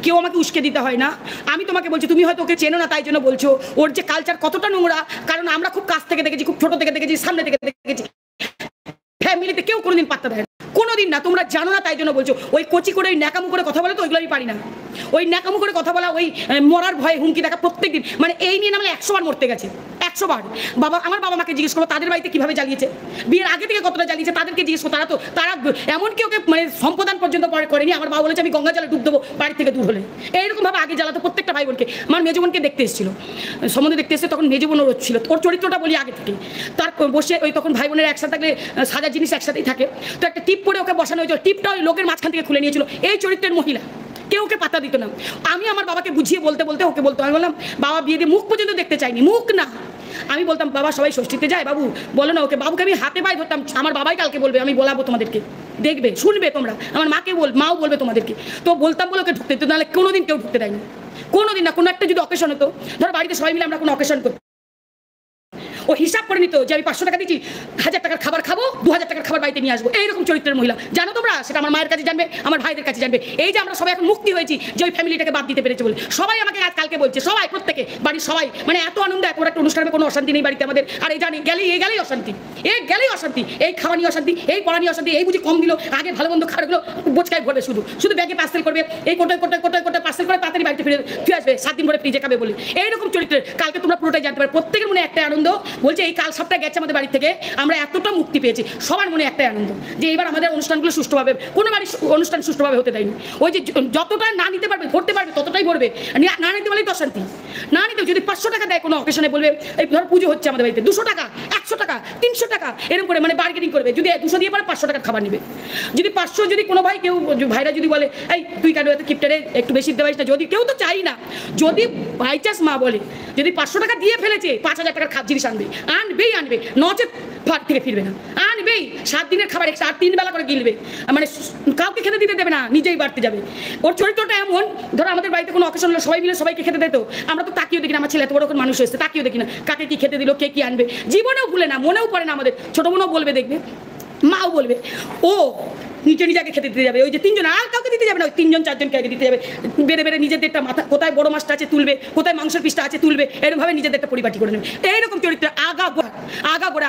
কেউ আমাকে উস্কে দিতে হয় না। আমি তোমাকে বলছি, তুমি হয়তো ওকে চেনো না তাই জন্য বলছো। ওর যে কালচার কতটা নোংরা, কারণ আমরা খুব কাছ থেকে দেখেছি, খুব ছোট থেকে দেখেছি, সামনে থেকে দেখেছি। ফ্যামিলিতে কেউ কোনোদিন পাত্তা দেয় না, কোনোদিন না। তোমরা জানো না তাই জন্য বলছো। ওই কচি করে ওই ন্যাকামু করে কথা বলে তো, ওইগুলো আমি পারি না। ওই ন্যাকামু করে কথা বলা, ওই মরার ভয়ে হুমকি দেখা প্রত্যেকদিন, মানে এই নিয়ে নামলে 100 বার মরতে গেছে, 100 বার। আমার বাবা মাকে জিজ্ঞেস করবো তাদের বাড়িতে কিভাবে জ্বালিয়েছে, বিয়ের আগে থেকে কতটা জ্বালিয়েছে তাদেরকে জিজ্ঞেস করো। তারা এমনকি ওকে মানে সম্প্রদান পর্যন্ত করেনি। আমার বাবা বলেছে আমি গঙ্গা জলে ডুব দেবো বাড়ি থেকে দূর হলে। এইরকম ভাবে আগে জ্বালাতো প্রত্যেকটা ভাই বোনকে। আমার মেজো বোনকে দেখতে এসেছিল, সম্বন্ধে দেখতে এসে, তখন মেজো বোনও ছিল। ওর চরিত্রটা বলি আগে থেকে। তার বসে ওই তখন ভাই বোনের একসাথে থাকলে সাজার জিনিস একসাথেই থাকে, তো একটা টিপ করে ওকে বসানো হয়েছিল। টিপটা ওই লোকের মাঝখান থেকে খুলে নিয়েছিল। এই চরিত্রের মহিলা, কেউ ওকে পাত্তা দিত না। আমি আমার বাবাকে বুঝিয়ে বলতে বলতে ওকে বলতো, আমি বললাম বাবা বিয়ে দিয়ে মুখ পর্যন্ত দেখতে চাইনি, মুখ না। আমি বলতাম বাবা সবাই ষষ্ঠীতে যায়, বাবু বলো না ওকে। বাবুকে আমি হাতে পায়ে ধরতাম। আমার বাবাই কালকে বলবে, আমি বলাবো তোমাদেরকে, দেখবে শুনবে তোমরা। আমার মাকে মাও বলবে তোমাদেরকে। তো বলতাম বলে ওকে ঢুকতে দিত, নাহলে কোনোদিন কেউ ঢুকতে দেয়নি, কোনোদিন না। কোনো একটা যদি অকেশন হতো, ধরো বাড়িতে সবাই মিলে আমরা কোনো অকেশন করতাম, ও হিসাব করে নিত যে আমি 500 টাকা দিচ্ছি, 1000 টাকার খাবার খাবো, 2000 টাকার খাবার বাড়িতে নিয়ে আসবো। এইরকম চরিত্রের মহিলা, জানো তোমরা? সেটা আমার মায়ের কাছে জানবে, আমার ভাইদের কাছে জানবে। এই যে আমরা সবাই এখন মুক্তি হয়েছি যে ওই ফ্যামিলিটাকে বাদ দিতে পেরেছে বলে, সবাই আমাকে আজ কালকে বলছে, সবাই প্রত্যেকে বাড়ির সবাই, মানে এত আনন্দ, এত একটা অনুষ্ঠানে কোনো অশান্তি নেই বাড়িতে আমাদের। আর এই জানি গেলেই অশান্তি, গেলেই অশান্তি, এই খাওয়া নিয়ে অশান্তি, এই পড়া নিয়ে অশান্তি, এই বুঝি কম দিল, আগে ভালো মন্দ খাবারগুলো বোচকায় ভরবে, শুধু ব্যাগে পার্সেল করবে, এই কোটায় পার্সেল করে তাড়াতাড়ি বাড়িতে ফিরে আসবে, 7 দিন পরে ফ্রিজে খাবে বলে। এইরকম চরিত্রের কালকে তোমরা পুরোটাই জানতে পারো। প্রত্যেকের মনে একটা আনন্দ, বলছে এই কাল সপ্তাহে গেছে আমাদের বাড়ি থেকে, আমরা এতটা মুক্তি পেয়েছি। সবার মনে একটাই আনন্দ যে এবার আমাদের অনুষ্ঠানগুলো সুষ্ঠুভাবে, কোনো বাড়ির অনুষ্ঠান সুষ্ঠুভাবে হতে দেয়নি। ওই যে যতটা না নিতে পারবে, ভরতে পারবে, ততটাই ভরবে। না নিতে পারলেই তো অশান্তি। না নিতে যদি 500 টাকা দেয় কোনো অকেশনে, বলবে এই ধর পুজো হচ্ছে আমাদের বাড়িতে, 200 টাকা, 100 টাকা, 300 টাকা, এরকম করে মানে বার্গেনিং করবে। যদি 200 দিয়ে পারে 500 টাকার খাবার নেবে। যদি 500, যদি কোনো ভাই কেউ ভাইরা যদি বলে এই তুই কেন এত কিপটারে একটু বেশি দেওয়াইস না, যদি কেউ তো চাই না, যদি বাই চান্স মা বলে যদি 500 টাকা দিয়ে ফেলেছে, 5000 টাকার জিনিস আনবে, নচেত ফাট থেকে ফিরবে না, আনবেই। 7 দিনের খাবার এক্সট্রা, আর 3 বেলা করে গিলবে, মানে কাউকে খেতে দিতে দেবে না, নিজেই বাড়তে যাবে। ওর চরিত্রটা এমন, ধরো আমাদের বাড়িতে কোনো অকেশন হলো, সবাই মিলে সবাইকে খেতে দিত, আমরা তো তাকিয়েও দেখি না। আমার ছেলে এত বড় করে মানুষ হয়েছে, তাকিয়েও দেখি না কাকে কি খেতে দিল, কে কি আনবে, জীবনেও ভুলে না, মনেও পড়ে না। আমাদের ছোট বোনও বলবে, দেখবে মাও বলবে, ও নিজেকে খেতে দিতে যাবে, ওই যে 3 জন, আর কাউকে দিতে যাবে না, ওই 3 জন 4 জনকে আগে দিতে যাবে। বেড়ে নিজেদেরটা মাথা, কোথায় বড় মাছটা আছে তুলবে, কোথায় মাংসের পিসটা আছে তুলবে, এরকমভাবে নিজেদেরটা পরিপাটি করে নেবে। এইরকম চরিত্র আগা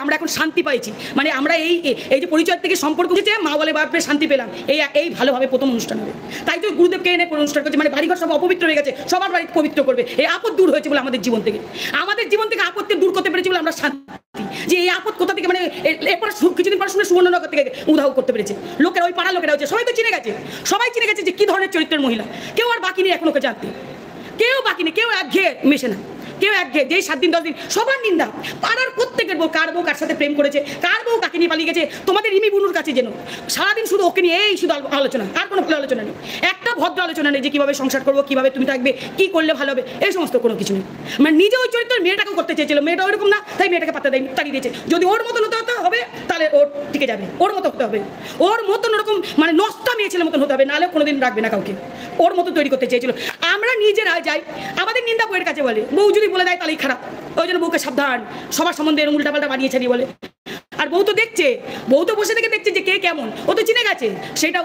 আমরা এখন শান্তি পাইছি। মানে আমরা এই যে পরিচয় থেকে সম্পর্ক হচ্ছে, মা বলে বাপরে শান্তি পেলাম, এই ভালোভাবে প্রথম অনুষ্ঠান হবে। তাই তো গুরুদেবকে এনে অনুষ্ঠান করছে, মানে বাড়িঘর সব অপবিত্র হয়ে গেছে, সবার বাড়ি পবিত্র করবে। এই আপদ দূর হয়েছে বলে আমাদের জীবন থেকে আপদকে দূর করতে পেরেছি বলে আমরা শান্তি, যে এই আপদ কোথা থেকে, মানে এরপরে কিছুদিন পর শুনে সুবর্ণনগর থেকে উধাও করতে পেরেছে। লোকেরা, ওই পাড়ার লোকেরা হচ্ছে, সবাই তো চিনে গেছে যে কি ধরনের চরিত্রের মহিলা। কেউ আর বাকি নেই এখন ওকে জানতে, কেউ বাকি নেই, কেউ একঘেয়ে মেশে না, কেউ একঘেয়ে। যেই 7 দিন 10 দিন সবার নিন্দা, পাড়ার প্রত্যেকের বউ, কার বউ কার সাথে প্রেম করেছে, কার বউ কাকে নিয়ে পালিয়ে গেছে। তোমাদের রিমি বুনুর কাছে যেন সারাদিন শুধু ওকে নিয়ে এই শুধু আলোচনা, আর কোনো ভালো আলোচনা নেই, একটা ভদ্র আলোচনা নেই যে কিভাবে সংসার করবো, কিভাবে তুমি থাকবে, কি করলে ভালো হবে, এই সমস্ত কোনো কিছু নেই। মানে নিজে ওই চরিত্রের মেয়েটাকেও করতে চেয়েছিল, মেয়েটা ওইরকম না, তাই মেয়েটাকে পাত্তা দেয়নি, তাড়িয়ে দিয়েছে। যদি ওর মতন হতে হবে তাহলে ওর টিকে যাবে, ওর মতো হতে হবে, ওর মতন ওরকম মানে নষ্টা মেয়ে ছেলের মতন হতে হবে, নাহলে কোনোদিন রাখবে না কাউকে। ওর মতো তৈরি করতে চেয়েছিল। আমরা নিজেরা যাই, আমাদের নিন্দা বউয়ের কাছে বলে, বউ যদি বলে দেয় তাহলেই খারাপ। ওই জন্য বউকে সাবধান, সবার সম্বন্ধে এরকম উল্টাপাল্টা বানিয়ে ছাড়িয়ে বলে। আর বউ তো দেখছে, বউ তো বসে থেকে দেখছে যে কে কেমন, ও তো চিনে গেছে, সেটা